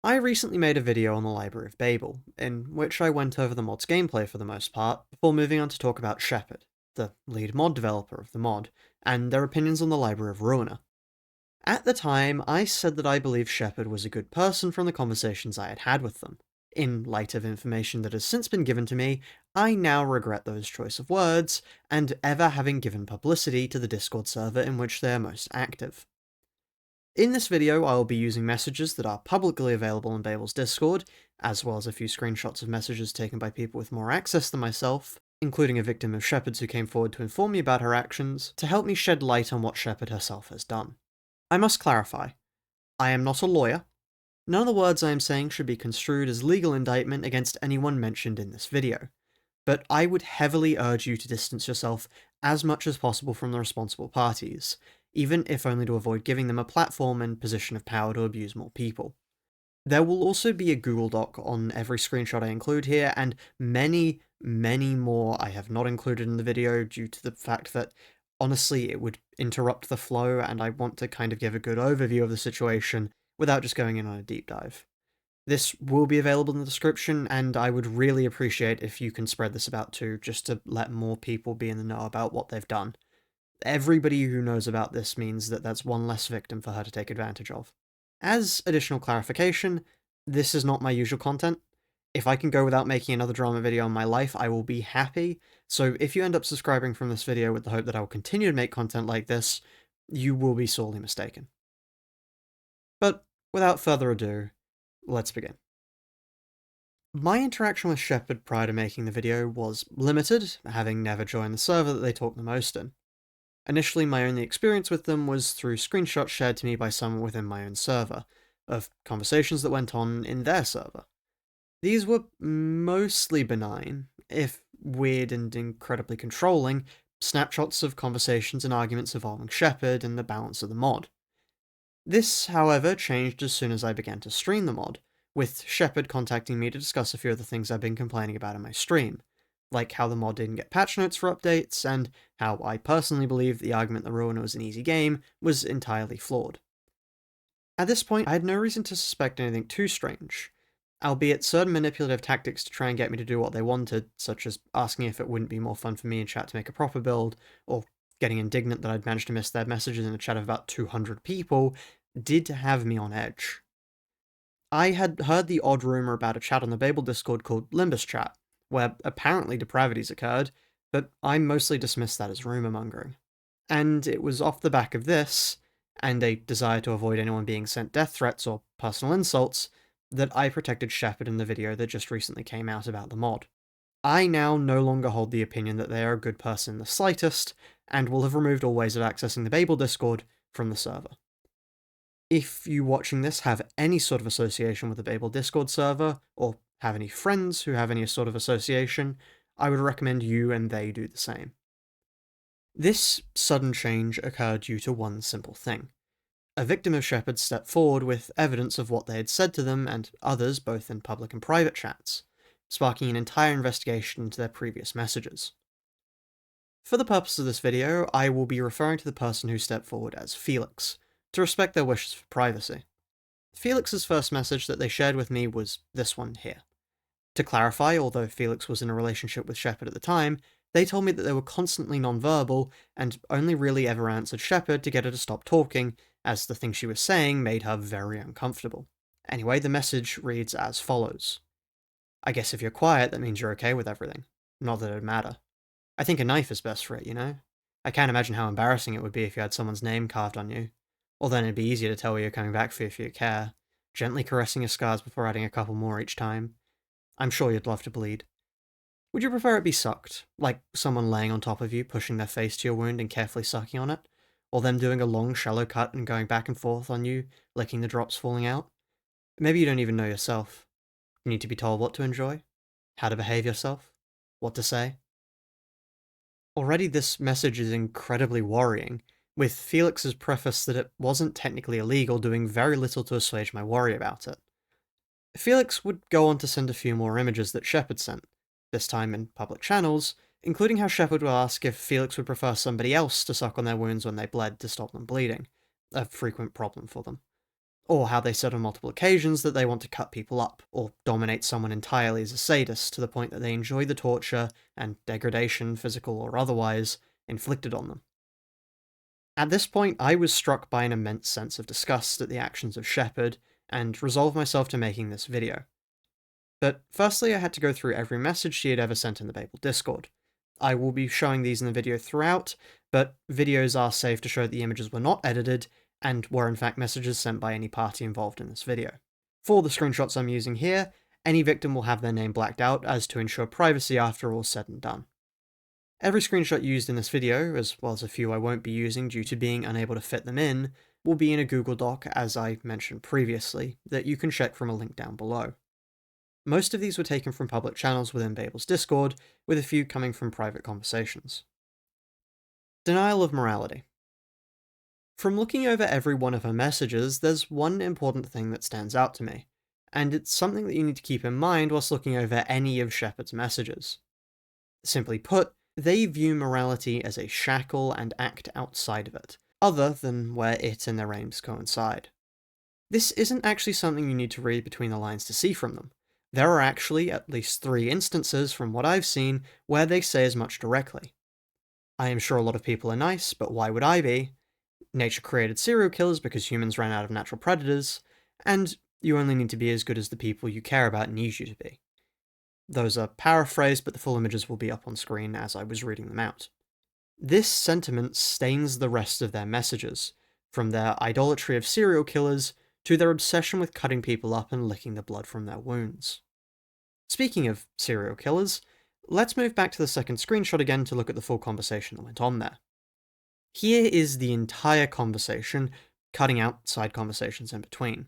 I recently made a video on the Library of Babel, in which I went over the mod's gameplay for the most part, before moving on to talk about Shepard, the lead mod developer of the mod, and their opinions on the Library of Ruina. At the time, I said that I believed Shepard was a good person from the conversations I had had with them. In light of information that has since been given to me, I now regret those choice of words, and ever having given publicity to the Discord server in which they are most active. In this video, I will be using messages that are publicly available in Babel's Discord, as well as a few screenshots of messages taken by people with more access than myself, including a victim of Shepard's who came forward to inform me about her actions, to help me shed light on what Shepard herself has done. I must clarify, I am not a lawyer. None of the words I am saying should be construed as legal indictment against anyone mentioned in this video, but I would heavily urge you to distance yourself as much as possible from the responsible parties, even if only to avoid giving them a platform and position of power to abuse more people. There will also be a Google Doc on every screenshot I include here, and many, many more I have not included in the video due to the fact that, honestly, it would interrupt the flow, and I want to kind of give a good overview of the situation without just going in on a deep dive. This will be available in the description, and I would really appreciate if you can spread this about too, just to let more people be in the know about what they've done. Everybody who knows about this means that that's one less victim for her to take advantage of. As additional clarification, this is not my usual content. If I can go without making another drama video in my life, I will be happy, so if you end up subscribing from this video with the hope that I will continue to make content like this, you will be sorely mistaken. But without further ado, let's begin. My interaction with Shepard prior to making the video was limited, having never joined the server that they talk the most in. Initially, my only experience with them was through screenshots shared to me by someone within my own server, of conversations that went on in their server. These were mostly benign, if weird and incredibly controlling, snapshots of conversations and arguments involving Shepard and the balance of the mod. This, however, changed as soon as I began to stream the mod, with Shepard contacting me to discuss a few of the things I've been complaining about in my stream, like how the mod didn't get patch notes for updates, and how I personally believe the argument that Ruina was an easy game was entirely flawed. At this point, I had no reason to suspect anything too strange, albeit certain manipulative tactics to try and get me to do what they wanted, such as asking if it wouldn't be more fun for me in chat to make a proper build, or getting indignant that I'd managed to miss their messages in a chat of about 200 people, did have me on edge. I had heard the odd rumour about a chat on the Babel Discord called Limbus Chat, where apparently depravities occurred, but I mostly dismissed that as rumour mongering. And it was off the back of this, and a desire to avoid anyone being sent death threats or personal insults, that I protected Shepard in the video that just recently came out about the mod. I now no longer hold the opinion that they are a good person in the slightest, and will have removed all ways of accessing the Babel Discord from the server. If you watching this have any sort of association with the Babel Discord server, or have any friends who have any sort of association, I would recommend you and they do the same. This sudden change occurred due to one simple thing. A victim of Shepard stepped forward with evidence of what they had said to them and others both in public and private chats, sparking an entire investigation into their previous messages. For the purpose of this video, I will be referring to the person who stepped forward as Felix, to respect their wishes for privacy. Felix's first message that they shared with me was this one here. To clarify, although Felix was in a relationship with Shepard at the time, they told me that they were constantly non-verbal and only really ever answered Shepard to get her to stop talking, as the thing she was saying made her very uncomfortable. Anyway, the message reads as follows. I guess if you're quiet, that means you're okay with everything. Not that it'd matter. I think a knife is best for it, you know? I can't imagine how embarrassing it would be if you had someone's name carved on you. Or then it'd be easier to tell where you're coming back for if you care, gently caressing your scars before adding a couple more each time. I'm sure you'd love to bleed. Would you prefer it be sucked, like someone laying on top of you, pushing their face to your wound and carefully sucking on it? Or them doing a long, shallow cut and going back and forth on you, licking the drops falling out? Maybe you don't even know yourself. You need to be told what to enjoy, how to behave yourself, what to say. Already this message is incredibly worrying, with Felix's preface that it wasn't technically illegal doing very little to assuage my worry about it. Felix would go on to send a few more images that Shepard sent, this time in public channels, including how Shepard would ask if Felix would prefer somebody else to suck on their wounds when they bled to stop them bleeding, a frequent problem for them. or how they said on multiple occasions that they want to cut people up, or dominate someone entirely as a sadist to the point that they enjoy the torture and degradation, physical or otherwise, inflicted on them. At this point, I was struck by an immense sense of disgust at the actions of Shepard, and resolved myself to making this video. But firstly, I had to go through every message she had ever sent in the Babel Discord. I will be showing these in the video throughout, but videos are safe to show that the images were not edited, and were in fact messages sent by any party involved in this video. For the screenshots I'm using here, any victim will have their name blacked out as to ensure privacy after all said and done. Every screenshot used in this video, as well as a few I won't be using due to being unable to fit them in, will be in a Google Doc as I mentioned previously, that you can check from a link down below. Most of these were taken from public channels within Babel's Discord, with a few coming from private conversations. Denial of morality. From looking over every one of her messages, there's one important thing that stands out to me, and it's something that you need to keep in mind whilst looking over any of Shepard's messages. Simply put, they view morality as a shackle and act outside of it, other than where it and their aims coincide. This isn't actually something you need to read between the lines to see from them. There are actually at least 3 instances from what I've seen where they say as much directly. I am sure a lot of people are nice, but why would I be? Nature created serial killers because humans ran out of natural predators, and you only need to be as good as the people you care about need you to be. Those are paraphrased, but the full images will be up on screen as I was reading them out. This sentiment stains the rest of their messages, from their idolatry of serial killers to their obsession with cutting people up and licking the blood from their wounds. Speaking of serial killers, let's move back to the second screenshot again to look at the full conversation that went on there. Here is the entire conversation, cutting out side conversations in between.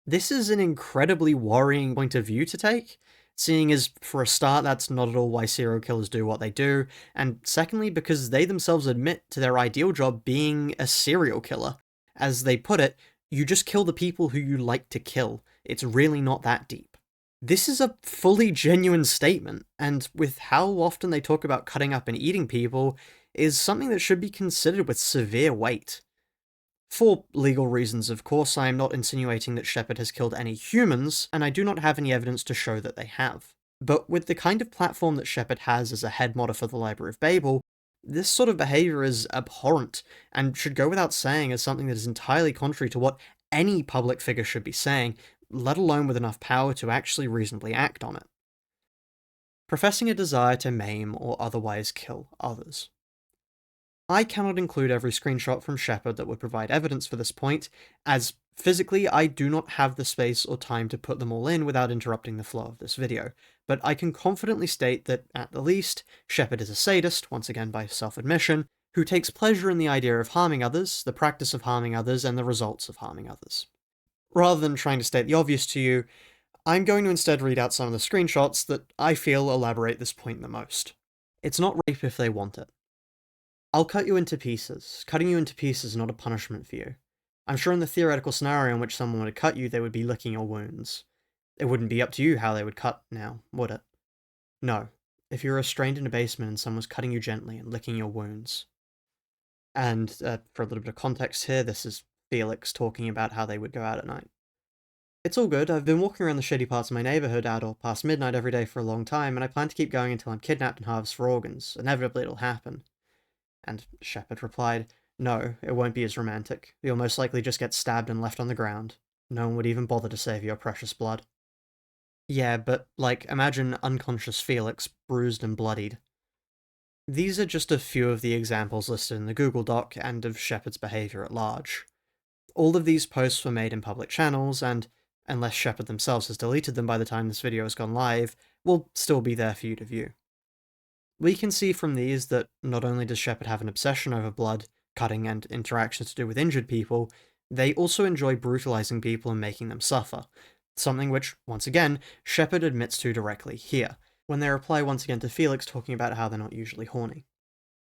This is an incredibly worrying point of view to take, seeing as, for a start, that's not at all why serial killers do what they do, and secondly, because they themselves admit to their ideal job being a serial killer. As they put it, you just kill the people who you like to kill. It's really not that deep. This is a fully genuine statement, and with how often they talk about cutting up and eating people, is something that should be considered with severe weight. For legal reasons, of course, I am not insinuating that Shepard has killed any humans, and I do not have any evidence to show that they have. But with the kind of platform that Shepard has as a head modder for the Library of Babel, this sort of behaviour is abhorrent, and should go without saying as something that is entirely contrary to what any public figure should be saying, let alone with enough power to actually reasonably act on it. Professing a desire to maim or otherwise kill others. I cannot include every screenshot from Shepard that would provide evidence for this point, as physically I do not have the space or time to put them all in without interrupting the flow of this video, but I can confidently state that, at the least, Shepard is a sadist, once again by self-admission, who takes pleasure in the idea of harming others, the practice of harming others, and the results of harming others. Rather than trying to state the obvious to you, I'm going to instead read out some of the screenshots that I feel elaborate this point the most. It's not rape if they want it. I'll cut you into pieces. Cutting you into pieces is not a punishment for you. I'm sure in the theoretical scenario in which someone would cut you, they would be licking your wounds. It wouldn't be up to you how they would cut now, would it? No. If you were restrained in a basement and someone was cutting you gently and licking your wounds. And for a little bit of context here, this is Felix talking about how they would go out at night. It's all good. I've been walking around the shady parts of my neighborhood at or past midnight every day for a long time, and I plan to keep going until I'm kidnapped and harvested for organs. Inevitably it'll happen. And Shepard replied, "No, it won't be as romantic. You'll most likely just get stabbed and left on the ground. No one would even bother to save your precious blood." Yeah, but, imagine unconscious Felix, bruised and bloodied. These are just a few of the examples listed in the Google Doc and of Shepard's behaviour at large. All of these posts were made in public channels, and, unless Shepard themselves has deleted them by the time this video has gone live, will still be there for you to view. We can see from these that not only does Shepard have an obsession over blood, cutting, and interactions to do with injured people, they also enjoy brutalizing people and making them suffer, something which, once again, Shepard admits to directly here, when they reply once again to Felix talking about how they're not usually horny.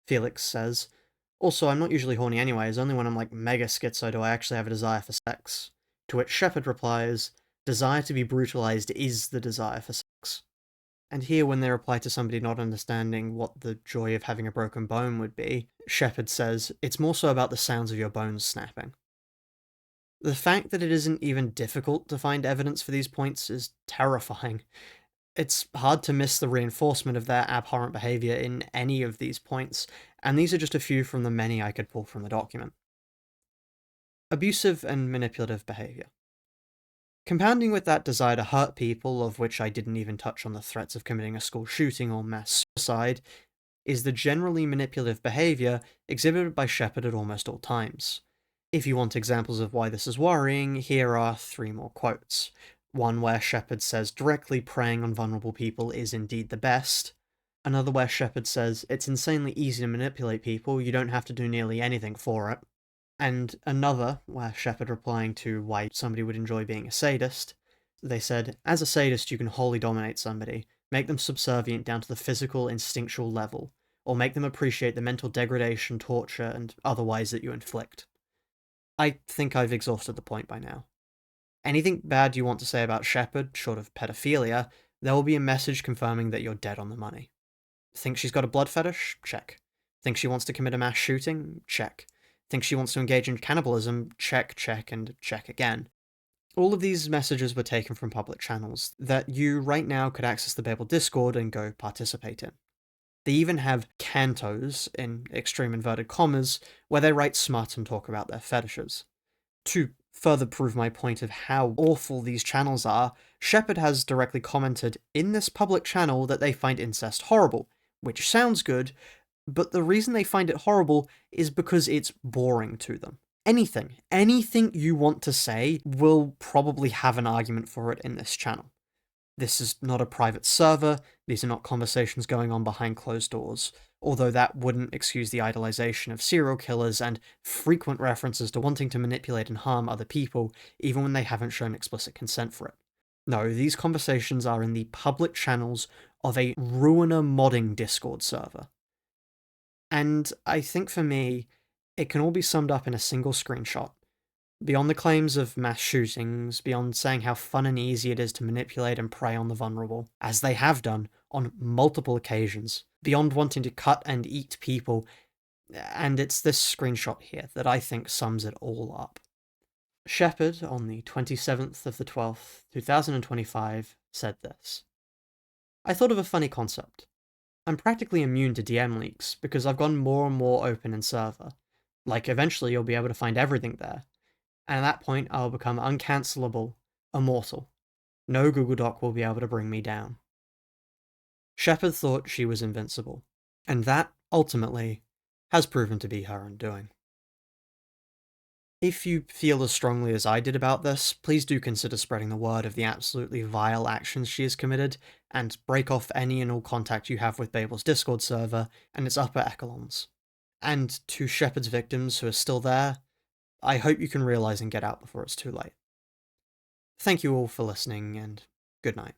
Felix says, "Also, I'm not usually horny anyways, only when I'm mega schizo do I actually have a desire for sex." To which Shepard replies, "Desire to be brutalized is the desire for sex." And here, when they reply to somebody not understanding what the joy of having a broken bone would be, Shepard says, "It's more so about the sounds of your bones snapping." The fact that it isn't even difficult to find evidence for these points is terrifying. It's hard to miss the reinforcement of their abhorrent behavior in any of these points, and these are just a few from the many I could pull from the document. Abusive and manipulative behavior. Compounding with that desire to hurt people, of which I didn't even touch on the threats of committing a school shooting or mass suicide, is the generally manipulative behavior exhibited by Shepard at almost all times. If you want examples of why this is worrying, here are three more quotes. One where Shepard says directly preying on vulnerable people is indeed the best. Another where Shepard says it's insanely easy to manipulate people, you don't have to do nearly anything for it. And another where Shepard replying to why somebody would enjoy being a sadist, they said, as a sadist you can wholly dominate somebody, make them subservient down to the physical, instinctual level, or make them appreciate the mental degradation, torture, and otherwise that you inflict. I think I've exhausted the point by now. Anything bad you want to say about Shepard, short of pedophilia, there will be a message confirming that you're dead on the money. Think she's got a blood fetish? Check. Think she wants to commit a mass shooting? Check. Think she wants to engage in cannibalism? Check, check, and check again. All of these messages were taken from public channels that you right now could access the Babel Discord and go participate in. They even have cantos, in extreme inverted commas, where they write smut and talk about their fetishes. To further prove my point of how awful these channels are, Shepard has directly commented in this public channel that they find incest horrible, which sounds good, but the reason they find it horrible is because it's boring to them. Anything you want to say will probably have an argument for it in this channel. This is not a private server, these are not conversations going on behind closed doors, although that wouldn't excuse the idolization of serial killers and frequent references to wanting to manipulate and harm other people, even when they haven't shown explicit consent for it. No, these conversations are in the public channels of a Ruina modding Discord server. And I think for me, it can all be summed up in a single screenshot. Beyond the claims of mass shootings, beyond saying how fun and easy it is to manipulate and prey on the vulnerable, as they have done on multiple occasions, beyond wanting to cut and eat people, and it's this screenshot here that I think sums it all up. Shepard, on the 27th of the 12th, 2025, said this. I thought of a funny concept. I'm practically immune to DM leaks because I've gone more and more open in server. Like, eventually you'll be able to find everything there. And at that point, I'll become uncancelable, immortal. No Google Doc will be able to bring me down. Shepard thought she was invincible, and that, ultimately, has proven to be her undoing. If you feel as strongly as I did about this, please do consider spreading the word of the absolutely vile actions she has committed, and break off any and all contact you have with Babel's Discord server and its upper echelons. And to Shepard's victims who are still there, I hope you can realize and get out before it's too late. Thank you all for listening, and good night.